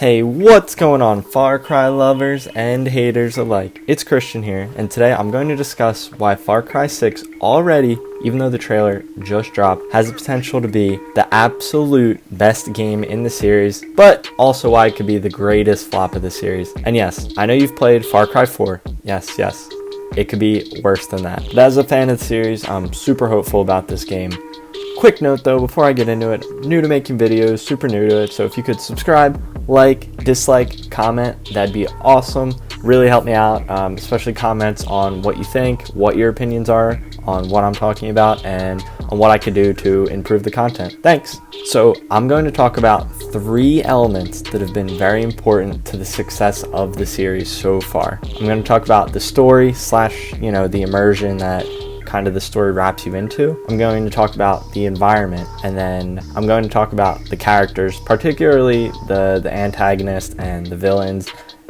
Hey, what's going on, Far Cry lovers and haters alike? It's Christian here, and today I'm going to discuss why Far Cry 6 already, even though the trailer just dropped, has the potential to be the absolute best game in the series, but also why it could be the greatest flop of the series. And yes, I know you've played Far Cry 4. Yes, it could be worse than that. But as a fan of the series, I'm super hopeful about this game. Quick note though, before I get into it, new to making videos, super new to it, so if you could subscribe, like, dislike, comment, that'd be awesome. Really help me out, especially comments on what you think, what your opinions are on what I'm talking about, and on what I could do to improve the content. Thanks! So I'm going to talk about 3 elements that have been very important to the success of the series so far. I'm going to talk about the story / the immersion that kind of the story wraps you into. I'm going to talk about the environment, and then I'm going to talk about the characters, particularly the antagonist and the villains,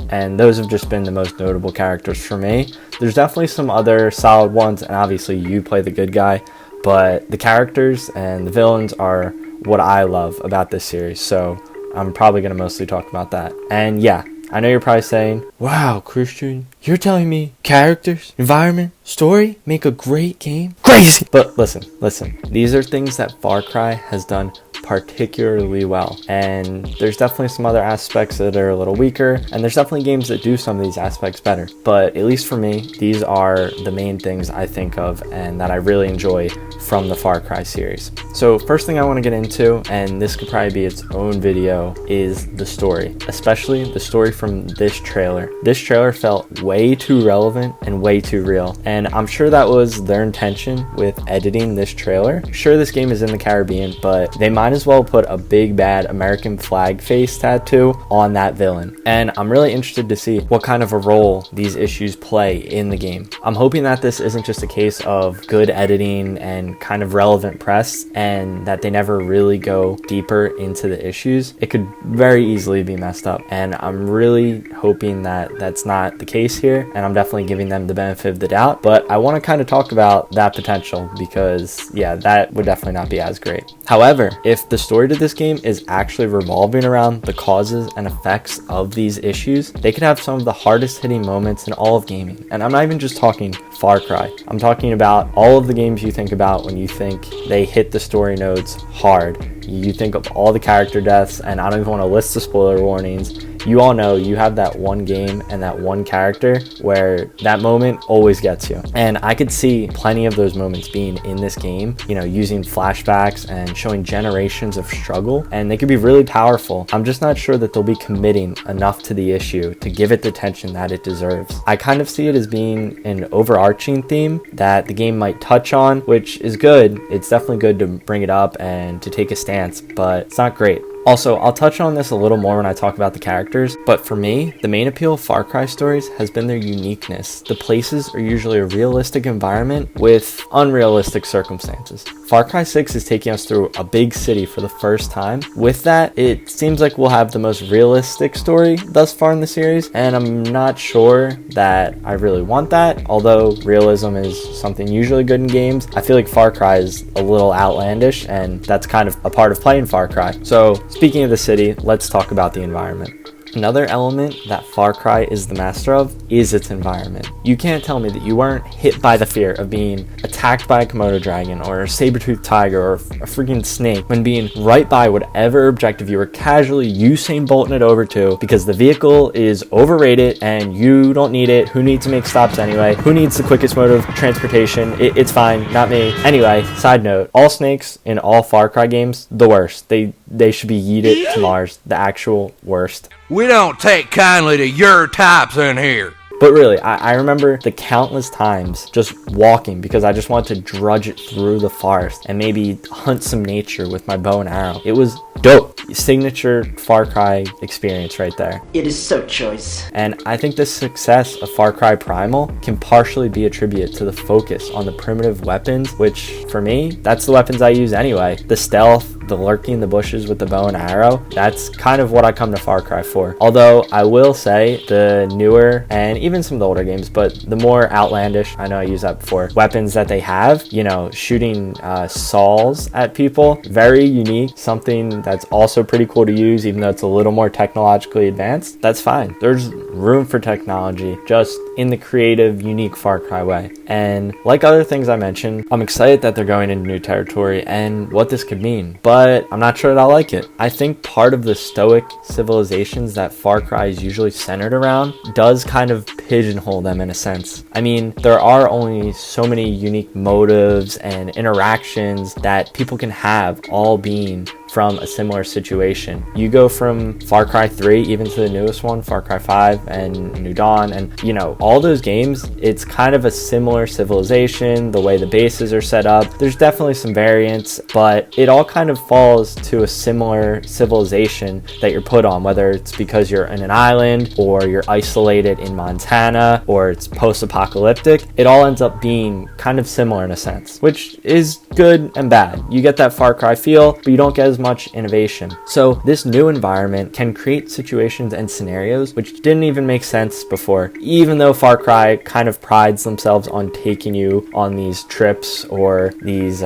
and those have just been the most notable characters for me. There's definitely some other solid ones, and obviously you play the good guy, but the characters and the villains are what I love about this series, so I'm probably going to mostly talk about that. And yeah, I know you're probably saying, wow, Christian, you're telling me characters, environment, story make a great game? Crazy! But listen, these are things that Far Cry has done particularly well, and there's definitely some other aspects that are a little weaker, and there's definitely games that do some of these aspects better, but at least for me, these are the main things I think of and that I really enjoy from the Far Cry series. So first thing I want to get into, and this could probably be its own video, is the story, especially the story from this trailer. This trailer felt way too relevant and way too real, and I'm sure that was their intention with editing this trailer. Sure, this game is in the Caribbean, but they might as well put a big bad American flag face tattoo on that villain, and I'm really interested to see what kind of a role these issues play in the game. I'm hoping that this isn't just a case of good editing and kind of relevant press, and that they never really go deeper into the issues. It could very easily be messed up, and I'm really hoping that that's not the case here, and I'm definitely giving them the benefit of the doubt, but I want to kind of talk about that potential because yeah, that would definitely not be as great. However, if the story to this game is actually revolving around the causes and effects of these issues, they could have some of the hardest hitting moments in all of gaming. And I'm not even just talking Far Cry. I'm talking about all of the games you think about when you think they hit the story notes hard. You think of all the character deaths, and I don't even want to list the spoiler warnings. You all know you have that one game and that one character where that moment always gets you. And I could see plenty of those moments being in this game, using flashbacks and showing generations of struggle, and they could be really powerful. I'm just not sure that they'll be committing enough to the issue to give it the attention that it deserves. I kind of see it as being an overarching theme that the game might touch on, which is good. It's definitely good to bring it up and to take a stance, but it's not great. Also, I'll touch on this a little more when I talk about the characters, but for me, the main appeal of Far Cry stories has been their uniqueness. The places are usually a realistic environment with unrealistic circumstances. Far Cry 6 is taking us through a big city for the first time. With that, it seems like we'll have the most realistic story thus far in the series, and I'm not sure that I really want that. Although realism is something usually good in games, I feel like Far Cry is a little outlandish, and that's kind of a part of playing Far Cry. So speaking of the city, let's talk about the environment. Another element that Far Cry is the master of is its environment. You can't tell me that you weren't hit by the fear of being attacked by a Komodo dragon or a saber-toothed tiger or a freaking snake when being right by whatever objective you were casually Usain Bolting it over to because the vehicle is overrated and you don't need it. Who needs to make stops anyway? Who needs the quickest mode of transportation? It's fine, not me. Anyway, side note, all snakes in all Far Cry games, the worst. They should be yeeted to Mars, the actual worst. We don't take kindly to your types in here. But really, I remember the countless times just walking because I just wanted to drudge it through the forest and maybe hunt some nature with my bow and arrow. It was dope. Signature Far Cry experience right there. It is so choice. And I think the success of Far Cry Primal can partially be attributed to the focus on the primitive weapons, which for me, that's the weapons I use anyway. The stealth, the lurking in the bushes with the bow and arrow, that's kind of what I come to Far Cry for. Although I will say the newer and even some of the older games, but the more outlandish, I know I used that before, weapons that they have, you know, shooting saws at people, very unique, something that's also pretty cool to use, even though it's a little more technologically advanced. That's fine. There's room for technology, just in the creative, unique Far Cry way. And like other things I mentioned, I'm excited that they're going into new territory and what this could mean, but I'm not sure that I'll like it. I think part of the stoic civilizations that Far Cry is usually centered around does kind of pigeonhole them in a sense. I mean, there are only so many unique motives and interactions that people can have, all being from a similar situation. You go from Far Cry 3 even to the newest one, Far Cry 5 and New Dawn, and you know, all those games, it's kind of a similar civilization, the way the bases are set up. There's definitely some variants, but it all kind of falls to a similar civilization that you're put on, whether it's because you're in an island or you're isolated in Montana or it's post-apocalyptic. It all ends up being kind of similar in a sense, which is good and bad. You get that Far Cry feel, but you don't get as much innovation. So this new environment can create situations and scenarios which didn't even make sense before, even though Far Cry kind of prides themselves on taking you on these trips or these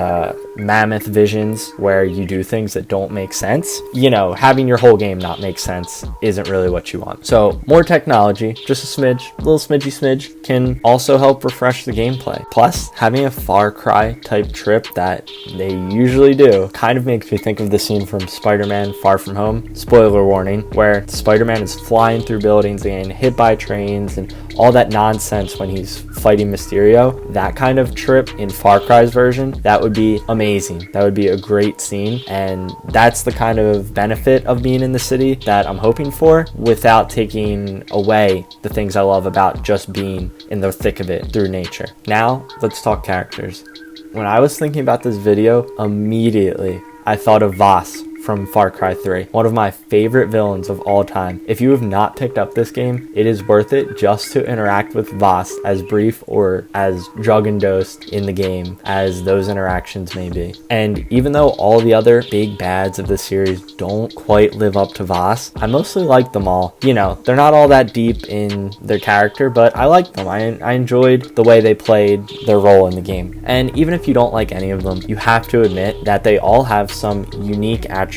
mammoth visions where you do things that don't make sense. You know, having your whole game not make sense isn't really what you want. So more technology, just a smidge, a little smidge, can also help refresh the gameplay. Plus, having a Far Cry type trip that they usually do kind of makes me think of the scene from Spider-Man Far From Home, spoiler warning, where Spider-Man is flying through buildings and hit by trains and all that nonsense when he's fighting Mysterio. That kind of trip in Far Cry's version, that would be amazing. That would be a great scene, and that's the kind of benefit of being in the city that I'm hoping for, without taking away the things I love about just being in the thick of it through nature. Now, let's talk characters. When I was thinking about this video, immediately I thought of Vaas from Far Cry 3, one of my favorite villains of all time. If you have not picked up this game, it is worth it just to interact with Vaas, as brief or as drug endorsed in the game as those interactions may be. And even though all the other big bads of the series don't quite live up to Vaas, I mostly like them all. You know, they're not all that deep in their character, but I like them. I enjoyed the way they played their role in the game. And even if you don't like any of them, you have to admit that they all have some unique attributes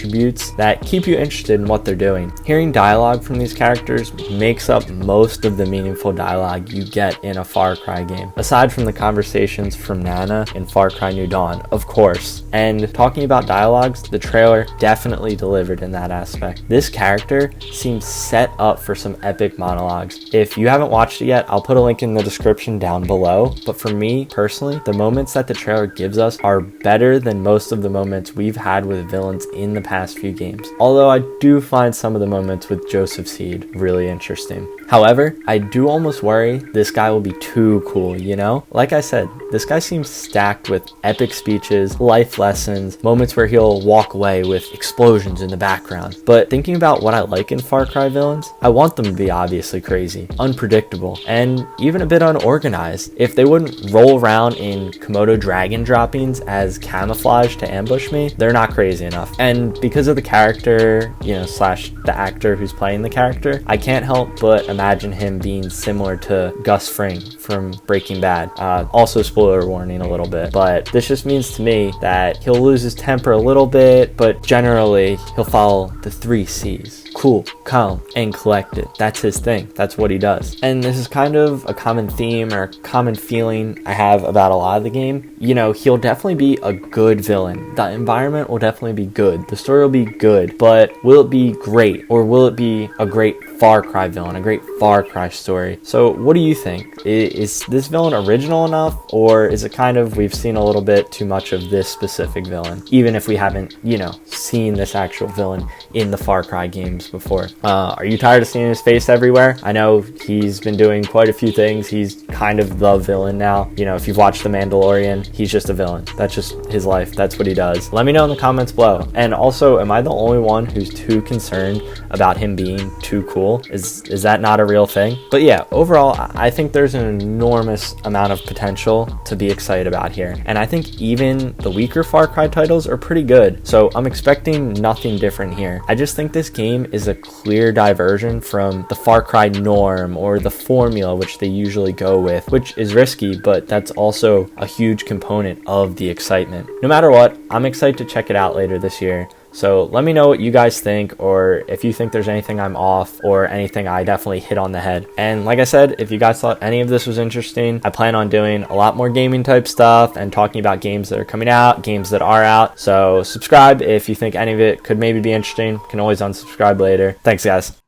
that keep you interested in what they're doing. Hearing dialogue from these characters makes up most of the meaningful dialogue you get in a Far Cry game, aside from the conversations from Nana in Far Cry New Dawn, of course. And talking about dialogues, the trailer definitely delivered in that aspect. This character seems set up for some epic monologues. If you haven't watched it yet, I'll put a link in the description down below. But for me personally, the moments that the trailer gives us are better than most of the moments we've had with villains in the past few games. Although I do find some of the moments with Joseph Seed really interesting. However, I do almost worry this guy will be too cool, you know? Like I said, this guy seems stacked with epic speeches, life lessons, moments where he'll walk away with explosions in the background. But thinking about what I like in Far Cry villains, I want them to be obviously crazy, unpredictable, and even a bit unorganized. If they wouldn't roll around in Komodo dragon droppings as camouflage to ambush me, they're not crazy enough. And because of the character, you know, slash the actor who's playing the character, I can't help but imagine him being similar to Gus Fring from Breaking Bad. Also spoiler warning a little bit, but this just means to me that he'll lose his temper a little bit, but generally he'll follow the 3 C's. Cool, calm, and collected. That's his thing. That's what he does. And this is kind of a common theme or a common feeling I have about a lot of the game. You know, he'll definitely be a good villain. The environment will definitely be good. The story will be good, but will it be great? Or will it be a great Far Cry villain, a great Far Cry story? So what do you think? Is this villain original enough, or is it kind of, we've seen a little bit too much of this specific villain, even if we haven't, you know, seen this actual villain in the Far Cry games this before. Are you tired of seeing his face everywhere? I know he's been doing quite a few things. He's kind of the villain now. You know, if you've watched The Mandalorian, he's just a villain. That's just his life. That's what he does. Let me know in the comments below. And also, am I the only one who's too concerned about him being too cool? Is that not a real thing? But yeah, overall, I think there's an enormous amount of potential to be excited about here. And I think even the weaker Far Cry titles are pretty good. So I'm expecting nothing different here. I just think this game is a clear diversion from the Far Cry norm or the formula which they usually go with, which is risky, but that's also a huge component of the excitement. No matter what, I'm excited to check it out later this year. So let me know what you guys think, or if you think there's anything I'm off or anything I definitely hit on the head. And like I said, if you guys thought any of this was interesting, I plan on doing a lot more gaming type stuff and talking about games that are coming out, games that are out. So subscribe if you think any of it could maybe be interesting. You can always unsubscribe later. Thanks, guys.